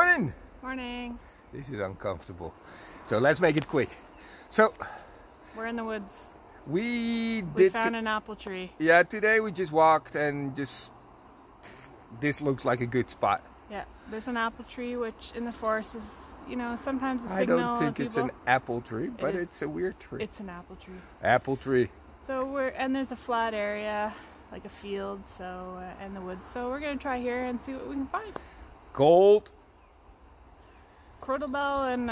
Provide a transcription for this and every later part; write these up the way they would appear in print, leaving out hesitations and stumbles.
Morning! Morning. This is uncomfortable. So let's make it quick. So we're in the woods. We found an apple tree. Yeah, today we just walked and this looks like a good spot. Yeah, there's an apple tree which in the forest is, you know, sometimes a signal. I don't think it's an apple tree, but it's a weird tree. It's an apple tree. Apple tree. So and there's a flat area, like a field, so in the woods. So we're gonna try here and see what we can find. Gold. Crotal bell and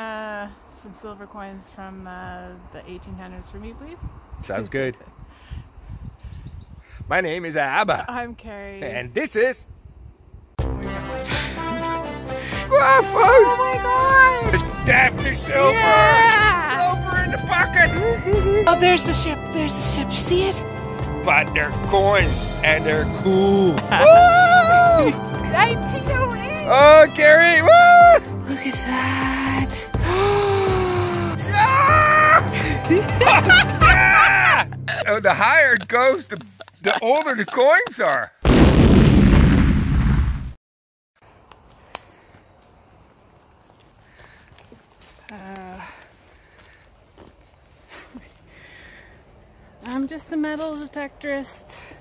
some silver coins from the 1800s for me, please. Sounds good. My name is Abba. I'm Carrie. And this is... Oh my god! It's definitely silver! Yeah! Silver in the bucket! Oh, there's the ship. There's the ship. See it? But they're coins and they're cool. Woo! 1908! Oh, Carrie! Woo! Look at that! Oh, the higher it goes, the older the coins are. I'm just a metal detectorist.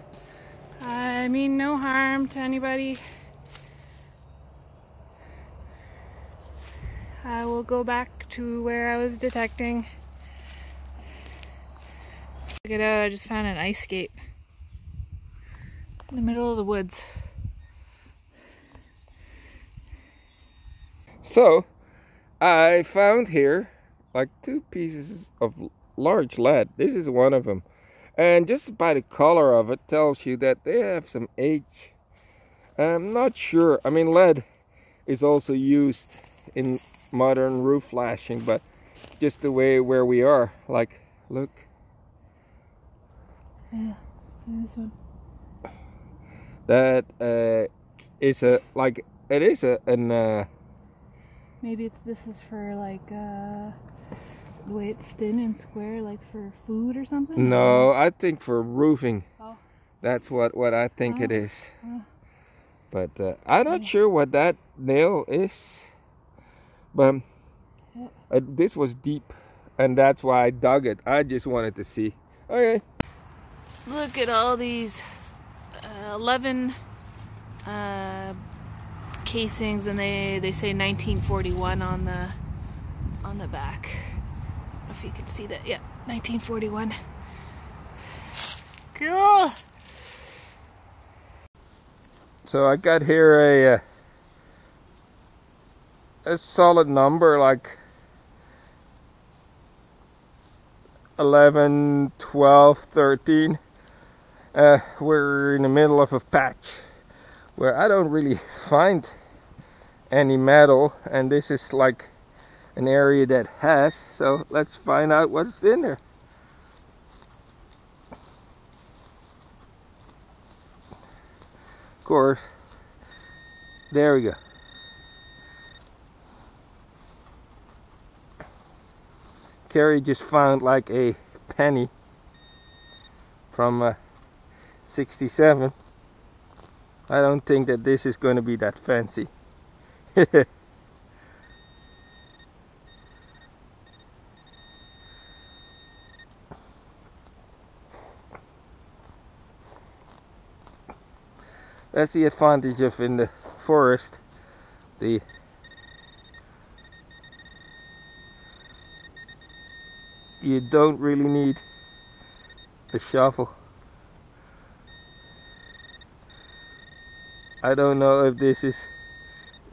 I mean no harm to anybody. I will go back to where I was detecting. Check it out, I just found an ice skate in the middle of the woods. So, I found here like 2 pieces of large lead. This is one of them. And just by the color of it tells you that they have some age. I'm not sure. I mean, lead is also used in modern roof flashing, but just the way where we are, like, look. Yeah, this one. That is a, like, it is an maybe this is for like the way it's thin and square, like for food or something? No, I think for roofing. Oh. That's what I think it is. But I'm not sure what that nail is. But this was deep, and that's why I dug it. I just wanted to see. Okay. Look at all these 11 casings, and they say 1941 on the back. I don't know if you can see that. Yeah, 1941. Cool. So I got here a solid number, like 11, 12, 13. We're in the middle of a patch where I don't really find any metal, and this is like an area that has, so let's find out what's in there. Of course, there we go. Carrie just found like a penny from 67. I don't think that this is going to be that fancy. That's the advantage of in the forest. You don't really need a shovel. I don't know if this is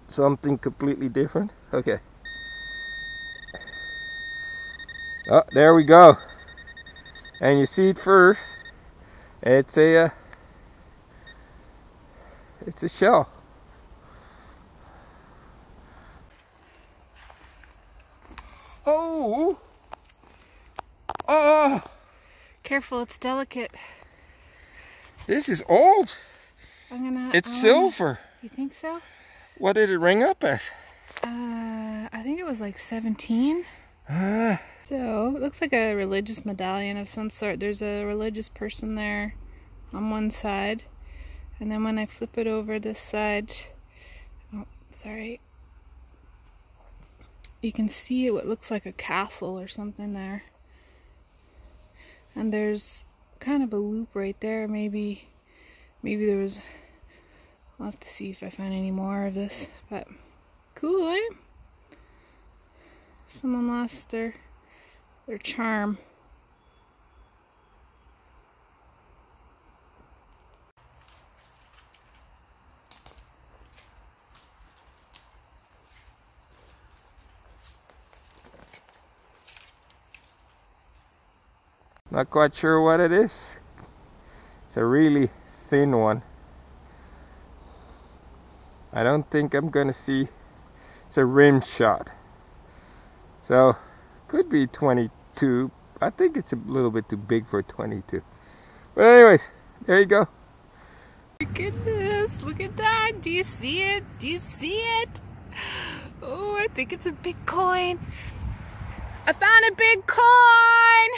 something completely different. Okay. Oh, there we go. And you see it first. It's a shell. Oh! Oh! Careful, it's delicate. This is old. It's silver. You think so? What did it ring up as? I think it was like 17. So, it looks like a religious medallion of some sort. There's a religious person there on one side. And then when I flip it over this side, oh, sorry. you can see what looks like a castle or something there. And there's kind of a loop right there. Maybe there was... I'll have to see if I find any more of this. But cool, eh? Someone lost their charm. Not quite sure what it is. It's a really thin one. I don't think I'm gonna see. It's a rim shot. So could be 22. I think it's a little bit too big for 22. But anyways, there you go. Look at this. Look at that. Do you see it? Do you see it? Oh, I think it's a big coin. I found a big coin.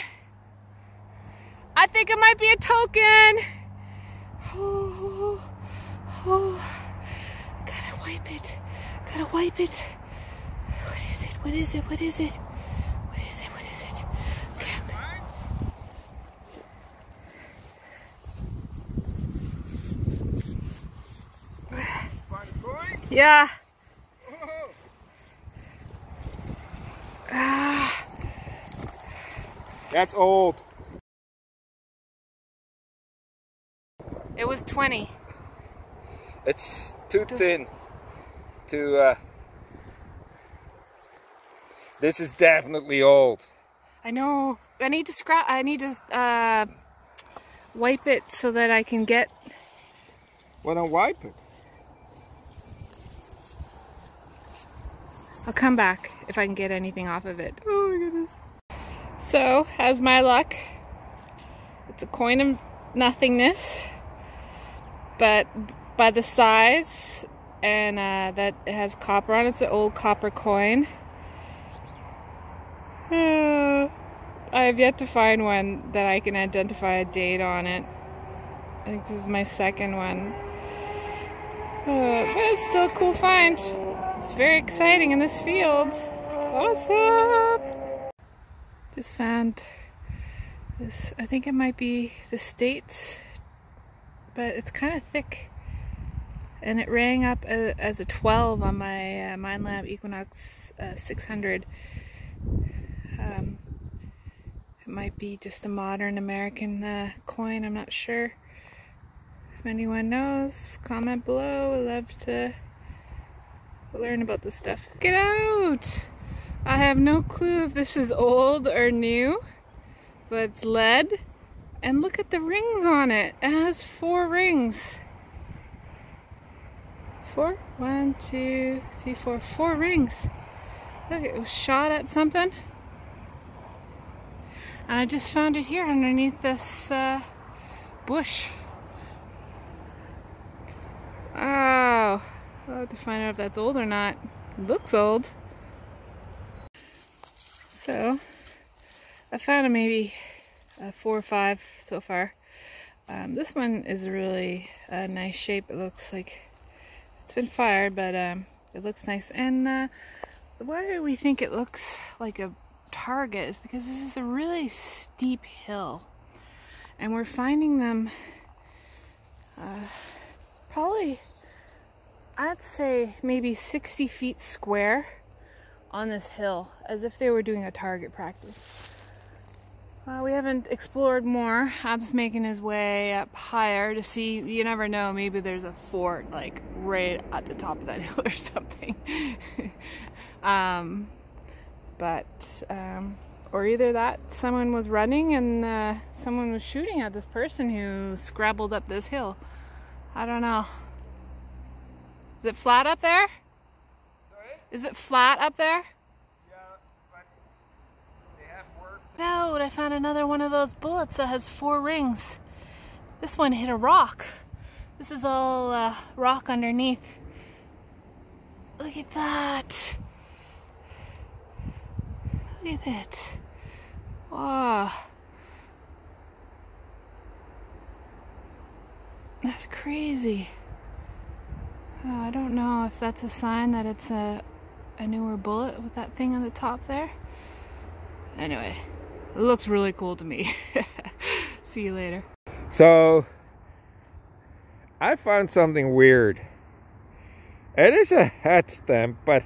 I think it might be a token. Oh. Gotta wipe it. Gotta wipe it. What is it? What is it? What is it? What is it? What is it? Find a coin? Yeah. That's old. It was 20. It's too thin to this is definitely old. I know. I need to wipe it so that I can get... Well, don't wipe it. I'll come back if I can get anything off of it. Oh my goodness. So, how's my luck? It's a coin of nothingness, but by the size and that it has copper on it, it's an old copper coin. I have yet to find one that I can identify a date on it. I think this is my second one. But it's still a cool find. It's very exciting in this field. What's up? Just found this. I think it might be the States, but it's kind of thick. And it rang up as a 12 on my Mind Lab Equinox 600. It might be just a modern American coin, I'm not sure. If anyone knows, comment below. I'd love to learn about this stuff. Get out! I have no clue if this is old or new, but it's lead. And look at the rings on it. It has 4 rings. 4? 1, 2, 3, 4. 4 rings. Look, it was shot at something. And I just found it here underneath this bush. Oh, I'll have to find out if that's old or not. It looks old. So, I found maybe 4 or 5 so far. This one is a really nice shape. It looks like it's been fired, but it looks nice. And why we think it looks like a target is because this is a really steep hill, and we're finding them probably, I'd say maybe 60 feet square on this hill, as if they were doing a target practice. We haven't explored more. Ab's making his way up higher to see, you never know, maybe there's a fort like right at the top of that hill or something. Or either that someone was running and someone was shooting at this person who scrabbled up this hill. I don't know. Is it flat up there? Sorry? Is it flat up there? Yeah, but they have work. No, but I found another one of those bullets that has 4 rings. This one hit a rock. This is all rock underneath. Look at that. Look at it. Wow. That's crazy. Oh, I don't know if that's a sign that it's a a newer bullet with that thing on the top there. Anyway, it looks really cool to me. See you later. So, I found something weird. It is a head stamp, but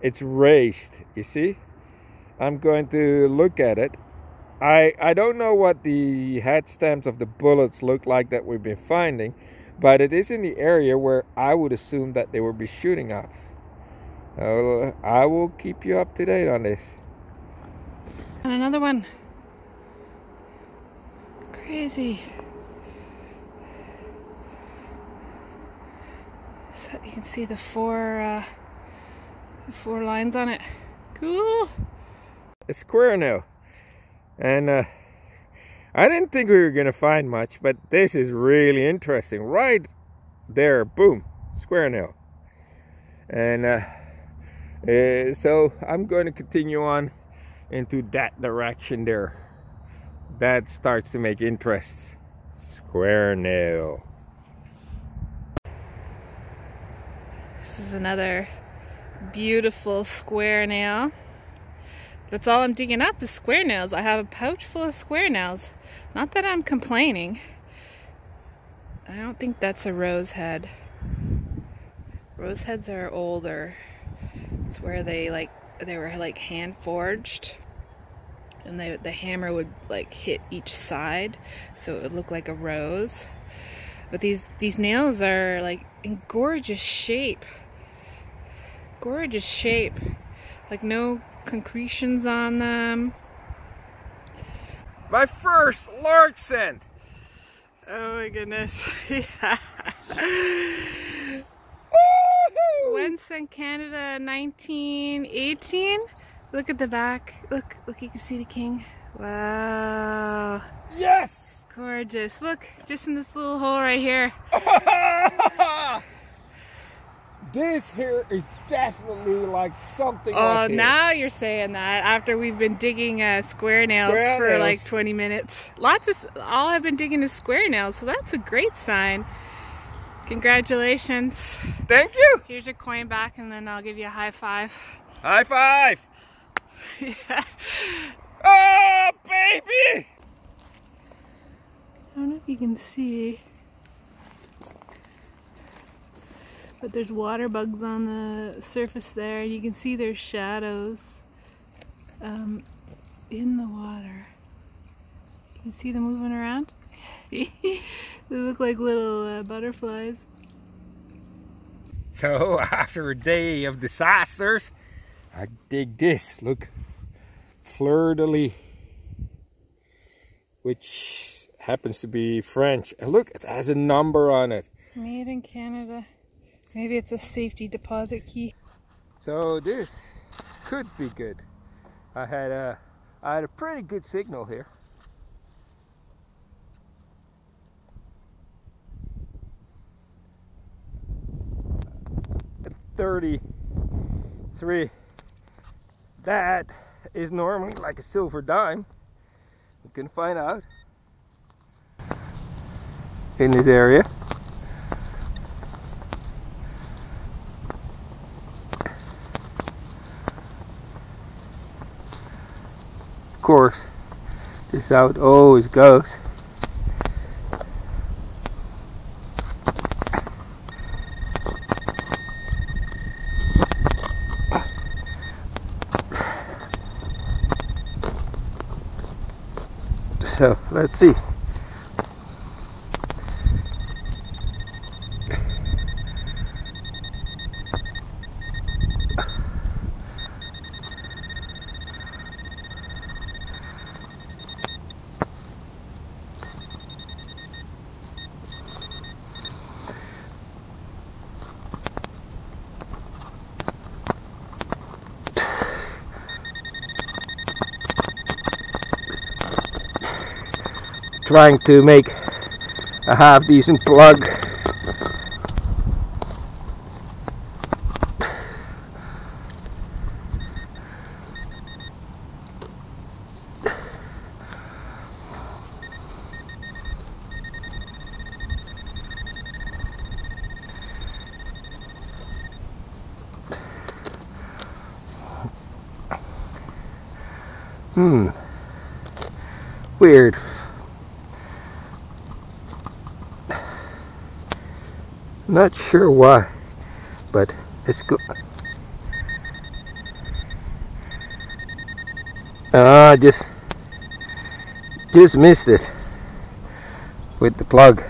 it's raised, you see? I'm going to look at it. I don't know what the head stamps of the bullets look like that we've been finding, but it is in the area where I would assume that they would be shooting off. I will keep you up to date on this. And another one. Crazy. So you can see the four lines on it. Cool. A square nail. And I didn't think we were gonna find much, but this is really interesting. Right there, boom, square nail. And so I'm going to continue on into that direction there. That starts to make interest. Square nail. This is another beautiful square nail. That's all I'm digging up is square nails. I have a pouch full of square nails. Not that I'm complaining. I don't think that's a rose head. Rose heads are older. It's where they were like hand forged, and the hammer would like hit each side, so it would look like a rose. But these nails are like in gorgeous shape. Gorgeous shape. Like no concretions on them. My first large scent. Oh my goodness. Whence in Canada, 1918. Look at the back. Look, you can see the king. Wow. Yes! Gorgeous. Look, just in this little hole right here. This here is definitely like something Oh, else here. now you're saying that after we've been digging square nails for like 20 minutes. All I've been digging is square nails, so that's a great sign. Congratulations. Thank you. Here's your coin back, and then I'll give you a high five. High five. Yeah. Oh, baby. I don't know if you can see, but there's water bugs on the surface there. You can see their shadows in the water. You can see them moving around. They look like little butterflies. So after a day of disasters, I dig this. Look, fleur-de-lis, which happens to be French. And look, it has a number on it. Made in Canada. Maybe it's a safety deposit key. So this could be good. I had a pretty good signal here. 33. That is normally like a silver dime. We can find out in this area. Of course, this is how it always goes. So let's see. Trying to make a half decent plug. Weird. Not sure why, but it's good. Just missed it with the plug.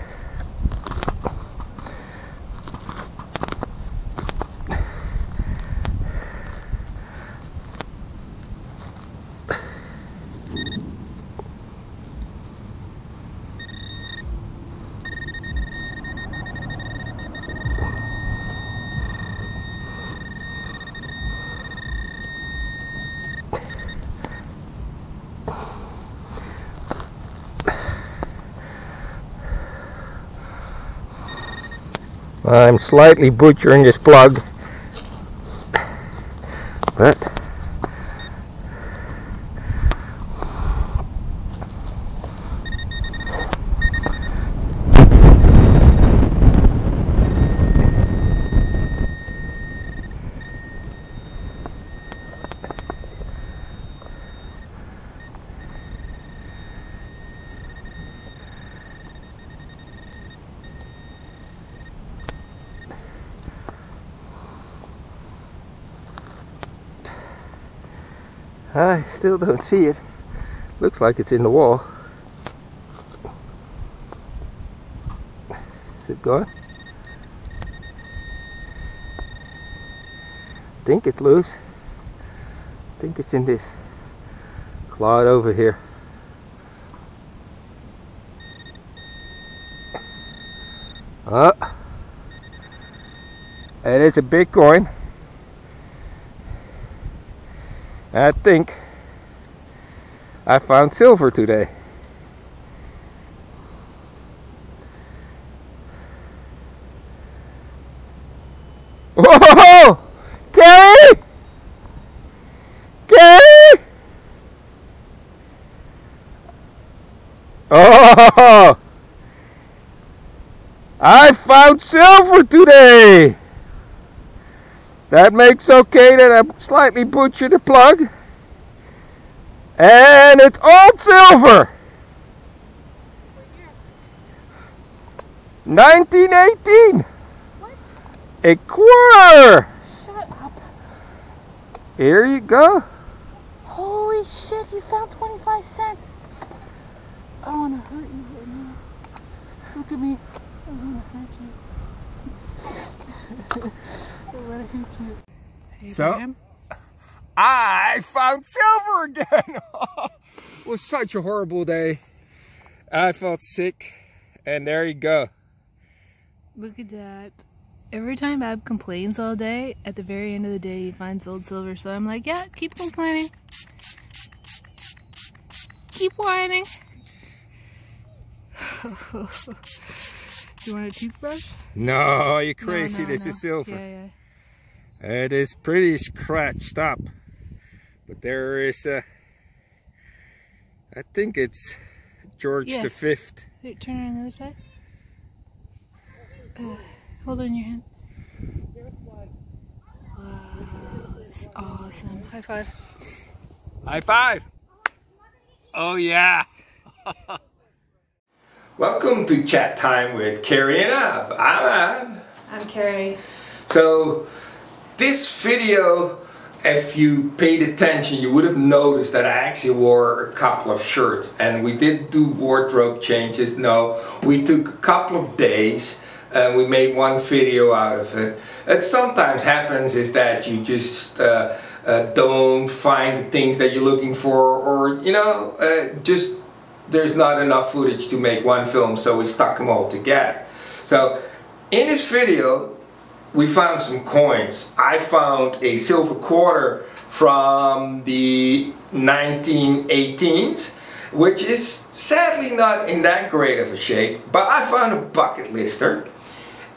I'm slightly butchering this plug, but I still don't see it. Looks like it's in the wall. Is it gone? I think it's loose. I think it's in this clod over here. It is a big coin. I think I found silver today. Whoa! Gary! Gary! Oh! I found silver today! That makes okay that I slightly butchered the plug. And it's old silver! 1918! What? A quarter! Shut up. Here you go. Holy shit, you found 25 cents. I don't want to hurt you right now. Look at me. I want to hurt you. I want to hurt you. Hey, So, Graham? I found silver again! It was such a horrible day. I felt sick, and there you go. Look at that. Every time Ab complains all day, at the very end of the day he finds old silver. So I'm like, yeah, keep complaining. Keep whining. You want a toothbrush? No, you're crazy. No, this is silver. Yeah. It is pretty scratched up. But there is a... I think it's George V. Here, turn it on the other side. Hold it in your hand. Wow, that's awesome. High five. High five! Oh yeah! Welcome to Chat Time with Carrie and Ab. I'm Ab. I'm Carrie. So, this video, if you paid attention, you would have noticed that I actually wore a couple of shirts. And we did do wardrobe changes. No, we took a couple of days and we made one video out of it. It sometimes happens is that you just don't find the things that you're looking for, or you know, just there's not enough footage to make one film, so we stuck them all together. So in this video we found some coins. I found a silver quarter from the 1918s, which is sadly not in that great of a shape, but I found a bucket lister.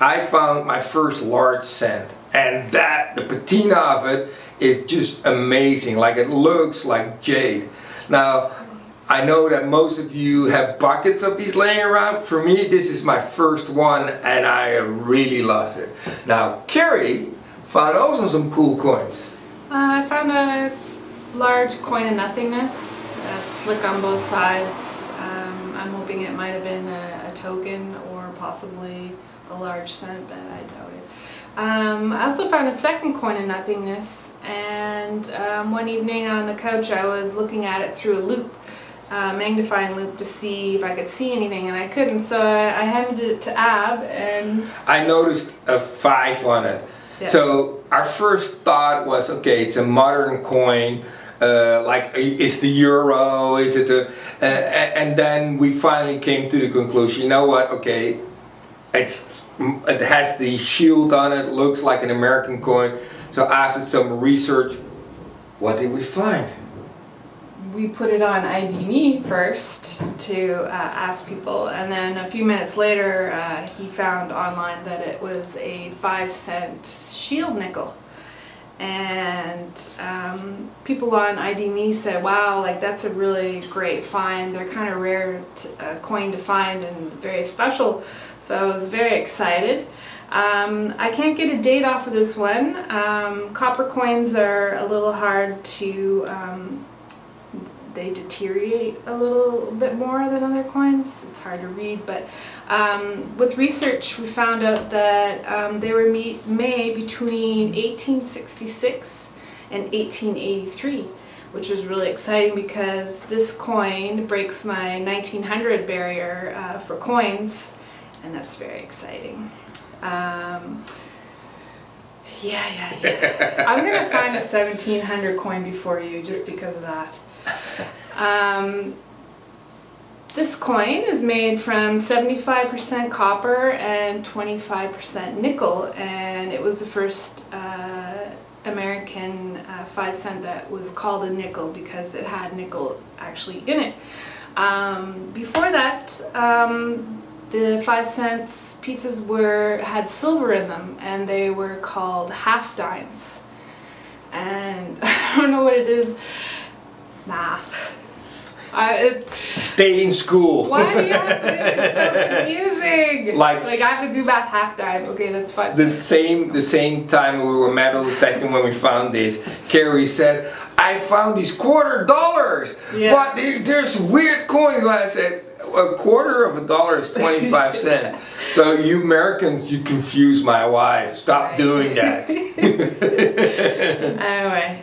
I found my first large cent, and that, the patina of it is just amazing. Like, it looks like jade. Now, I know that most of you have buckets of these laying around. For me, this is my first one, and I really loved it. Now, Carrie found also some cool coins. I found a large coin of nothingness. It's slick on both sides. I'm hoping it might have been a token or possibly a large cent, but I doubt it. I also found a second coin of nothingness, and one evening on the couch I was looking at it through a loop, magnifying loop, to see if I could see anything, and I couldn't, so I handed it to Ab, and I noticed a 5 on it. yeah. So our first thought was, okay, it's a modern coin, like is the euro, is it a, and then we finally came to the conclusion, you know what, okay, it has the shield on it, looks like an American coin. So after some research, what did we find? We put it on ID.me first to ask people, and then a few minutes later he found online that it was a 5-cent shield nickel. And people on ID.me said, wow, like that's a really great find. They're kind of rare coin to find and very special. So I was very excited. I can't get a date off of this one. Copper coins are a little hard to, they deteriorate a little bit more than other coins. It's hard to read, but with research we found out that they were made between 1866 and 1883, which was really exciting because this coin breaks my 1900 barrier for coins, and that's very exciting. Yeah. I'm gonna find a 1700 coin before you just because of that. This coin is made from 75% copper and 25% nickel, and it was the first American 5-cent that was called a nickel because it had nickel actually in it. Before that, the 5-cent pieces had silver in them, and they were called half dimes. And I don't know what it is. Math. Stay in school. Why do you have to make it so confusing? Like I have to do math half dime. Okay, that's fine. The same time we were metal detecting when we found this, Carrie said, I found these $quarter. Yeah. What? There's weird coins. I said, $0.25 is 25 cents. So you Americans, you confuse my wife. Stop doing that. Anyway,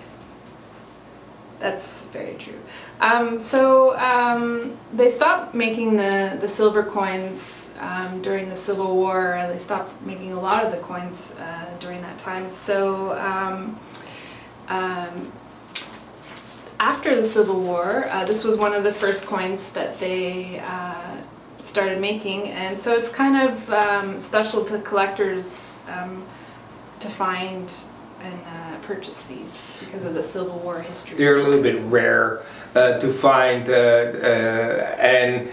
that's very true. They stopped making the silver coins during the Civil War. They stopped making a lot of the coins during that time. So after the Civil War, this was one of the first coins that they started making, and so it's kind of special to collectors to find and purchase these because of the Civil War history. They're a little bit rare to find, and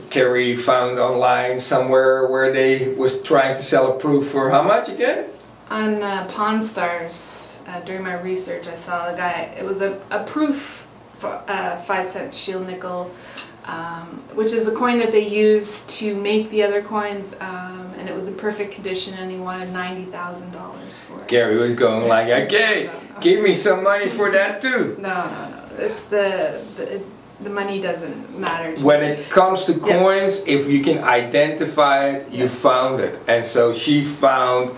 Carrie found online somewhere where they was trying to sell a proof for how much again? On Pawn Stars. During my research, I saw the guy. It was a proof 5-cent shield nickel, which is the coin that they used to make the other coins, and it was in perfect condition, and he wanted $90,000 for it. Gary was going like, okay, give me some money for that too. No. It's the money doesn't matter to when me. it comes to coins, if you can identify it, you found it. And so she found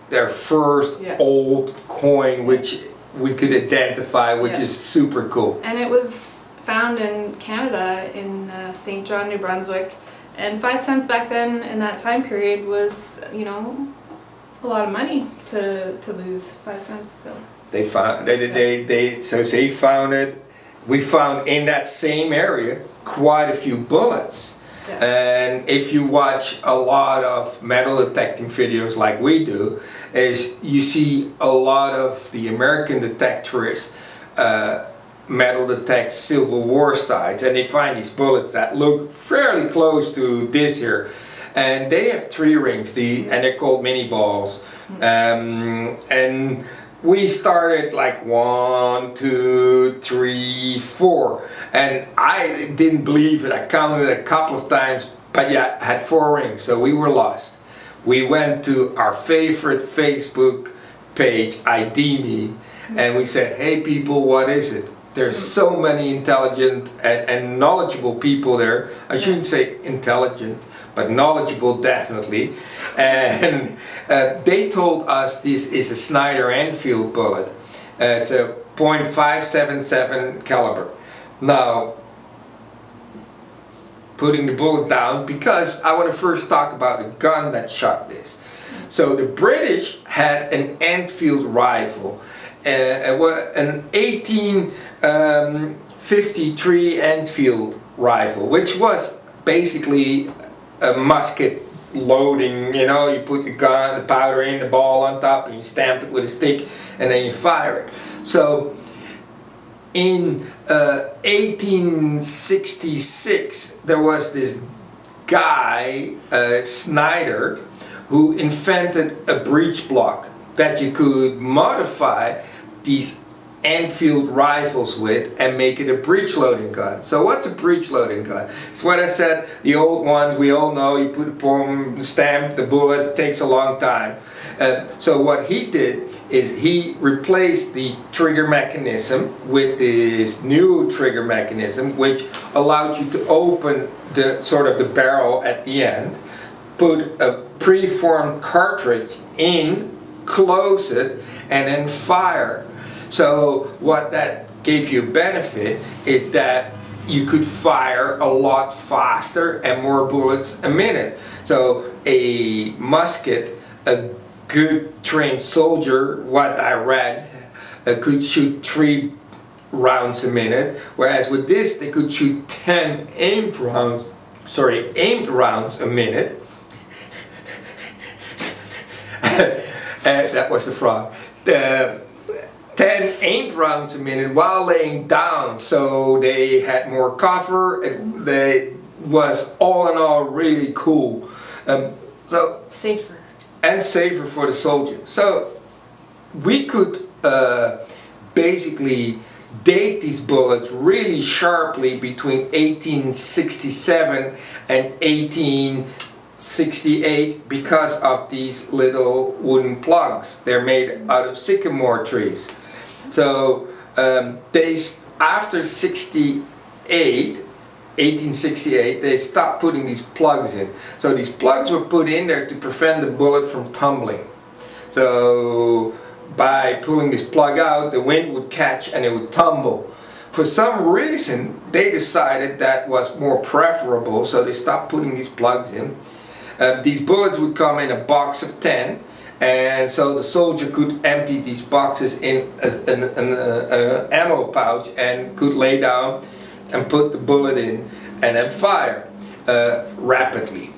their first old coin, which we could identify, which is super cool. And it was found in Canada, in St. John, New Brunswick, and 5 cents back then in that time period was, you know, a lot of money to lose 5 cents. So they found so they found it. We found in that same area quite a few bullets. Yeah. And if you watch a lot of metal detecting videos like we do, is you see a lot of the American detectorists metal detect Civil War sites, and they find these bullets that look fairly close to this here, and they have 3 rings, and they're called mini balls. And we started like 1, 2, 3, 4, and I didn't believe it. I counted it a couple of times, but yeah, had 4 rings, so we were lost. We went to our favorite Facebook page, ID Me, and we said, hey people, what is it? There's so many intelligent and knowledgeable people there. I shouldn't say intelligent, but knowledgeable definitely. And they told us this is a Snyder Enfield bullet. It's a .577 caliber. Now, putting the bullet down, because I want to first talk about the gun that shot this. So the British had an Enfield rifle, an 1853 Enfield rifle, which was basically a musket loading. You know, you put the gun, the powder in, the ball on top, and you stamp it with a stick, and then you fire it. So in 1866, there was this guy, Snyder, who invented a breech block that you could modify these Enfield rifles with and make it a breech loading gun. So what's a breech loading gun? It's what I said, the old ones we all know, you put a stamp, the bullet, takes a long time. So what he did is he replaced the trigger mechanism with this new trigger mechanism, which allowed you to open the sort of the barrel at the end, put a preformed cartridge in, close it, and then fire. So what that gave you benefit is that you could fire a lot faster and more bullets a minute. So a musket, a good trained soldier, what I read, could shoot 3 rounds a minute, whereas with this they could shoot 10 aimed rounds a minute. That was the frog. 10 aimed rounds a minute while laying down, so they had more cover. It was all in all really cool. So safer. And safer for the soldier. So we could basically date these bullets really sharply between 1867 and 1868 because of these little wooden plugs. They're made out of sycamore trees. So after 1868, they stopped putting these plugs in. So these plugs were put in there to prevent the bullet from tumbling. So by pulling this plug out, the wind would catch and it would tumble. For some reason, they decided that was more preferable, so they stopped putting these plugs in. These bullets would come in a box of 10, and so the soldier could empty these boxes in an ammo pouch and could lay down and put the bullet in and then fire rapidly.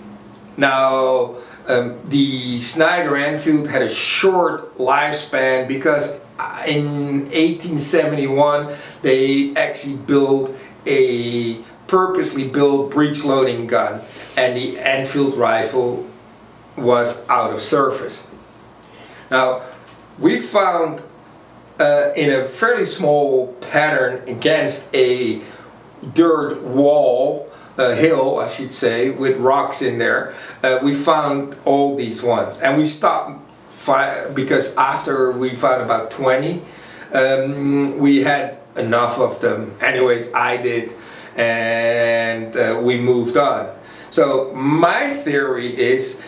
Now the Snyder Enfield had a short lifespan because in 1871 they actually built a purposely built breech loading gun, and the Enfield rifle was out of service. Now we found in a fairly small pattern against a dirt wall, hill I should say, with rocks in there, we found all these ones, and we stopped because after we found about 20 we had enough of them. Anyways, I did, and we moved on. So my theory is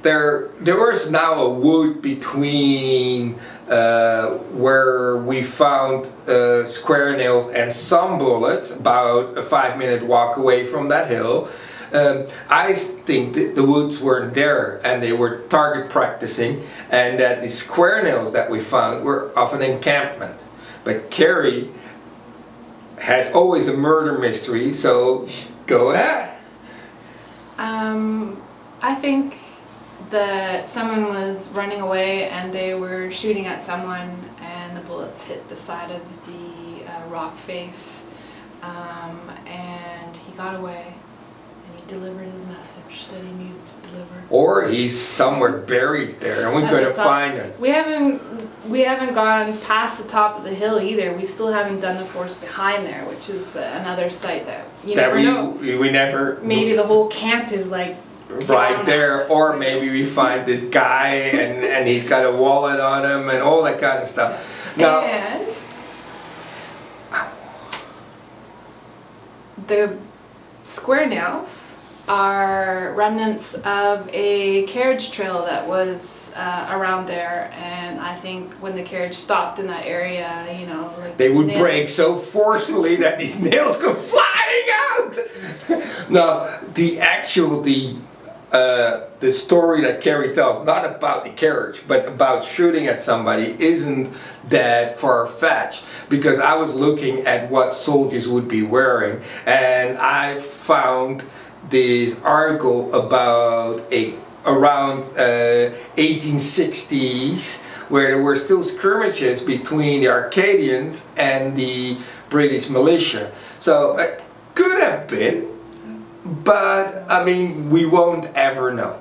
there was now a wood between where we found square nails and some bullets, about a 5-minute walk away from that hill. I think that the woods weren't there and they were target practicing, and that the square nails that we found were of an encampment. But Carrie has always a murder mystery, so go ahead. I think that someone was running away and they were shooting at someone, and the bullets hit the side of the rock face, and he got away and he delivered his message that he needed to deliver. Or he's somewhere buried there and we're going to find him. We haven't gone past the top of the hill either. We still haven't done the force behind there, which is another site that you never know. We never. Maybe the whole camp is like right there, or maybe we find this guy and he's got a wallet on him and all that kind of stuff. Now, and the square nails are remnants of a carriage trail that was around there, and I think when the carriage stopped in that area, you know, like they would break so forcefully that these nails go flying out. Now, the story that Carrie tells, not about the carriage, but about shooting at somebody, isn't that far-fetched, because I was looking at what soldiers would be wearing, and I found this article about around 1860s, where there were still skirmishes between the Arcadians and the British militia. So it could have been, but I mean, we won't ever know.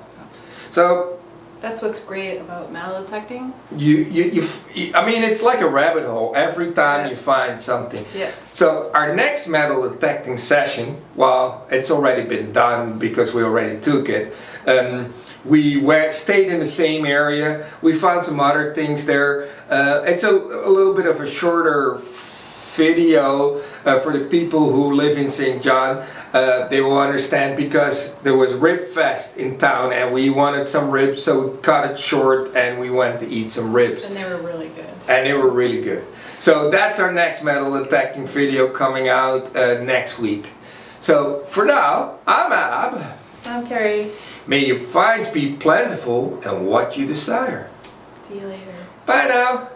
So that's what's great about metal detecting. I mean, it's like a rabbit hole every time you find something. Yeah. So our next metal detecting session, well, it's already been done because we already took it. We stayed in the same area. We found some other things there. It's a little bit of a shorter video for the people who live in St. John. They will understand, because there was Rib Fest in town and we wanted some ribs, so we cut it short and we went to eat some ribs. And they were really good. And they were really good. So that's our next metal detecting video coming out next week. So for now, I'm Ab. I'm Carrie. May your finds be plentiful and what you desire. See you later. Bye now.